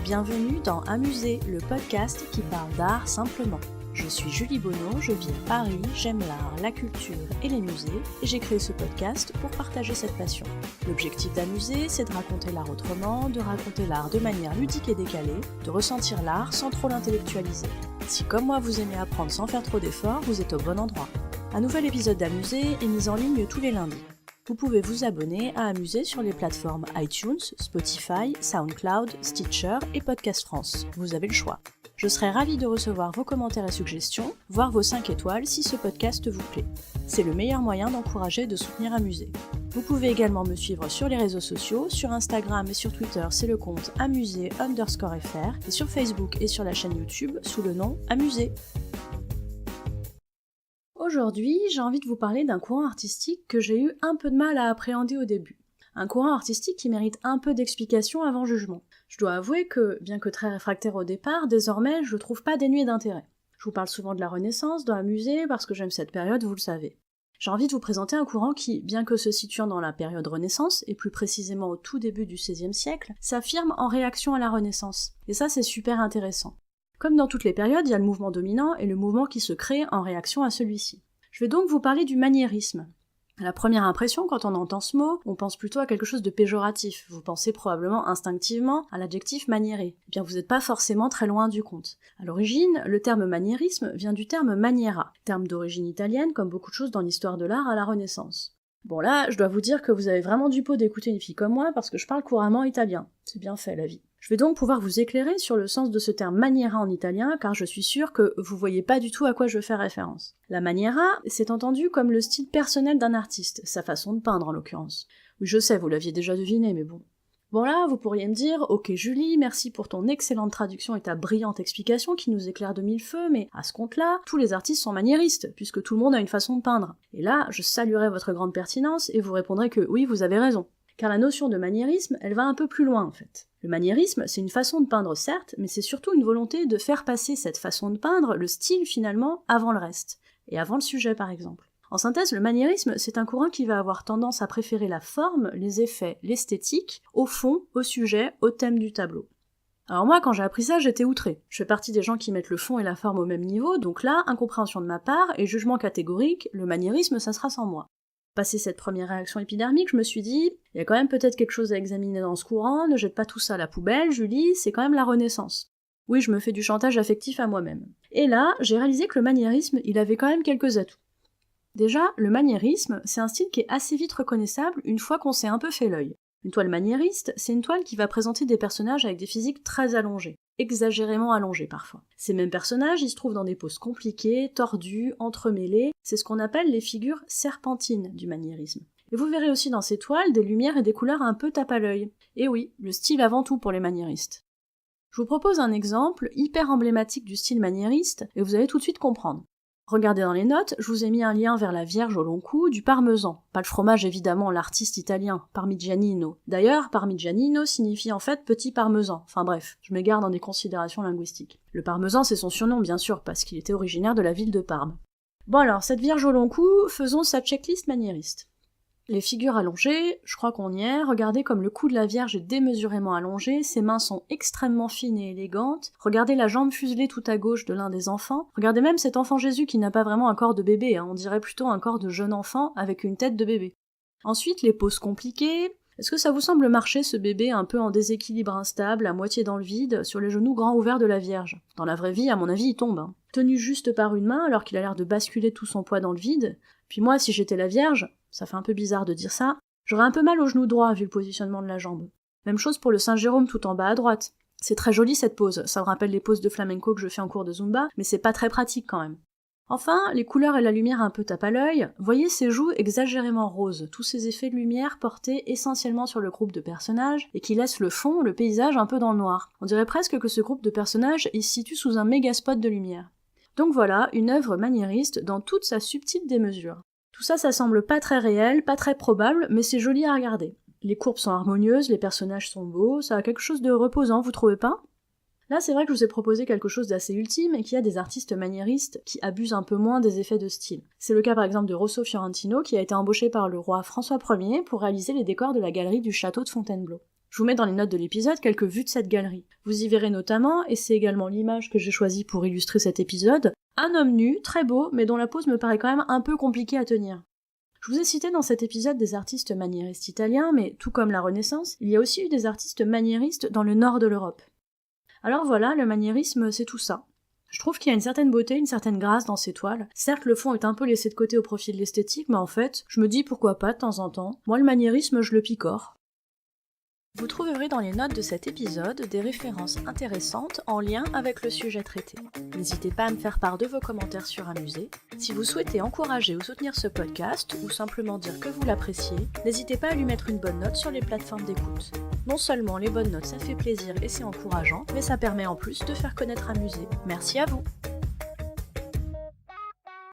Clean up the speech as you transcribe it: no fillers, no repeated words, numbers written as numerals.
Bienvenue dans Amuser, le podcast qui parle d'art simplement. Je suis Julie Bonneau, je vis à Paris, j'aime l'art, la culture et les musées, et j'ai créé ce podcast pour partager cette passion. L'objectif d'Amuser, c'est de raconter l'art autrement, de raconter l'art de manière ludique et décalée, de ressentir l'art sans trop l'intellectualiser. Si comme moi vous aimez apprendre sans faire trop d'efforts, vous êtes au bon endroit. Un nouvel épisode d'Amuser est mis en ligne tous les lundis. Vous pouvez vous abonner à Amuser sur les plateformes iTunes, Spotify, SoundCloud, Stitcher et Podcast France. Vous avez le choix. Je serai ravie de recevoir vos commentaires et suggestions, voire vos 5 étoiles si ce podcast vous plaît. C'est le meilleur moyen d'encourager et de soutenir Amuser. Vous pouvez également me suivre sur les réseaux sociaux, sur Instagram et sur Twitter, c'est le compte amuser_fr, et sur Facebook et sur la chaîne YouTube sous le nom Amuser. Aujourd'hui, j'ai envie de vous parler d'un courant artistique que j'ai eu un peu de mal à appréhender au début. Un courant artistique qui mérite un peu d'explication avant jugement. Je dois avouer que, bien que très réfractaire au départ, désormais je le trouve pas dénué d'intérêt. Je vous parle souvent de la Renaissance dans Amuser parce que j'aime cette période, vous le savez. J'ai envie de vous présenter un courant qui, bien que se situant dans la période Renaissance, et plus précisément au tout début du XVIe siècle, s'affirme en réaction à la Renaissance. Et ça c'est super intéressant. Comme dans toutes les périodes, il y a le mouvement dominant et le mouvement qui se crée en réaction à celui-ci. Je vais donc vous parler du maniérisme. À la première impression, quand on entend ce mot, on pense plutôt à quelque chose de péjoratif. Vous pensez probablement instinctivement à l'adjectif maniéré. Eh bien, vous n'êtes pas forcément très loin du compte. À l'origine, le terme maniérisme vient du terme maniera, terme d'origine italienne, comme beaucoup de choses dans l'histoire de l'art à la Renaissance. Bon là, je dois vous dire que vous avez vraiment du pot d'écouter une fille comme moi, parce que je parle couramment italien. C'est bien fait, la vie. Je vais donc pouvoir vous éclairer sur le sens de ce terme maniera en italien, car je suis sûre que vous voyez pas du tout à quoi je fais référence. La maniera, c'est entendu comme le style personnel d'un artiste, sa façon de peindre en l'occurrence. Oui, je sais, vous l'aviez déjà deviné, mais bon. Bon là, vous pourriez me dire, ok Julie, merci pour ton excellente traduction et ta brillante explication qui nous éclaire de mille feux, mais à ce compte-là, tous les artistes sont maniéristes, puisque tout le monde a une façon de peindre. Et là, je saluerai votre grande pertinence et vous répondrez que oui, vous avez raison. Car la notion de maniérisme, elle va un peu plus loin en fait. Le maniérisme, c'est une façon de peindre certes, mais c'est surtout une volonté de faire passer cette façon de peindre, le style finalement, avant le reste, et avant le sujet par exemple. En synthèse, le maniérisme, c'est un courant qui va avoir tendance à préférer la forme, les effets, l'esthétique, au fond, au sujet, au thème du tableau. Alors moi, quand j'ai appris ça, j'étais outrée. Je fais partie des gens qui mettent le fond et la forme au même niveau, donc là, incompréhension de ma part, et jugement catégorique, le maniérisme, ça sera sans moi. Passé cette première réaction épidermique, je me suis dit, il y a quand même peut-être quelque chose à examiner dans ce courant, ne jette pas tout ça à la poubelle, Julie, c'est quand même la Renaissance. Oui, je me fais du chantage affectif à moi-même. Et là, j'ai réalisé que le maniérisme, il avait quand même quelques atouts. Déjà, le maniérisme, c'est un style qui est assez vite reconnaissable une fois qu'on s'est un peu fait l'œil. Une toile maniériste, c'est une toile qui va présenter des personnages avec des physiques très allongés, exagérément allongés parfois. Ces mêmes personnages, ils se trouvent dans des poses compliquées, tordues, entremêlées, c'est ce qu'on appelle les figures serpentines du maniérisme. Et vous verrez aussi dans ces toiles des lumières et des couleurs un peu tape à l'œil. Et oui, le style avant tout pour les maniéristes. Je vous propose un exemple hyper emblématique du style maniériste, et vous allez tout de suite comprendre. Regardez dans les notes, je vous ai mis un lien vers la Vierge au long cou du parmesan. Pas le fromage évidemment, l'artiste italien, Parmigianino. D'ailleurs, Parmigianino signifie en fait petit parmesan. Enfin bref, je m'égare dans des considérations linguistiques. Le parmesan c'est son surnom bien sûr, parce qu'il était originaire de la ville de Parme. Bon alors, cette Vierge au long cou, faisons sa checklist maniériste. Les figures allongées, je crois qu'on y est, regardez comme le cou de la Vierge est démesurément allongé, ses mains sont extrêmement fines et élégantes, regardez la jambe fuselée tout à gauche de l'un des enfants, regardez même cet enfant Jésus qui n'a pas vraiment un corps de bébé, on dirait plutôt un corps de jeune enfant avec une tête de bébé. Ensuite, les poses compliquées, est-ce que ça vous semble marcher ce bébé un peu en déséquilibre instable, à moitié dans le vide, sur les genoux grands ouverts de la Vierge? Dans la vraie vie, à mon avis, il tombe. Tenu juste par une main alors qu'il a l'air de basculer tout son poids dans le vide, puis moi, si j'étais la Vierge, ça fait un peu bizarre de dire ça, j'aurais un peu mal au genou droit vu le positionnement de la jambe. Même chose pour le Saint Jérôme tout en bas à droite. C'est très joli cette pose, ça me rappelle les poses de flamenco que je fais en cours de Zumba, mais c'est pas très pratique quand même. Enfin, les couleurs et la lumière un peu tape à l'œil, voyez ces joues exagérément roses, tous ces effets de lumière portés essentiellement sur le groupe de personnages, et qui laissent le fond, le paysage un peu dans le noir. On dirait presque que ce groupe de personnages il se situe sous un méga spot de lumière. Donc voilà, une œuvre maniériste dans toute sa subtile démesure. Tout ça, ça semble pas très réel, pas très probable, mais c'est joli à regarder. Les courbes sont harmonieuses, les personnages sont beaux, ça a quelque chose de reposant, vous trouvez pas? Là, c'est vrai que je vous ai proposé quelque chose d'assez ultime et qu'il y a des artistes maniéristes qui abusent un peu moins des effets de style. C'est le cas par exemple de Rosso Fiorentino qui a été embauché par le roi François Ier pour réaliser les décors de la galerie du château de Fontainebleau. Je vous mets dans les notes de l'épisode quelques vues de cette galerie. Vous y verrez notamment, et c'est également l'image que j'ai choisie pour illustrer cet épisode, un homme nu, très beau, mais dont la pose me paraît quand même un peu compliquée à tenir. Je vous ai cité dans cet épisode des artistes maniéristes italiens, mais tout comme la Renaissance, il y a aussi eu des artistes maniéristes dans le nord de l'Europe. Alors voilà, le maniérisme, c'est tout ça. Je trouve qu'il y a une certaine beauté, une certaine grâce dans ces toiles. Certes, le fond est un peu laissé de côté au profit de l'esthétique, mais en fait, je me dis pourquoi pas de temps en temps. Moi, le maniérisme, je le picore. Vous trouverez dans les notes de cet épisode des références intéressantes en lien avec le sujet traité. N'hésitez pas à me faire part de vos commentaires sur Amusé. Si vous souhaitez encourager ou soutenir ce podcast, ou simplement dire que vous l'appréciez, n'hésitez pas à lui mettre une bonne note sur les plateformes d'écoute. Non seulement les bonnes notes ça fait plaisir et c'est encourageant, mais ça permet en plus de faire connaître Amusé. Merci à vous!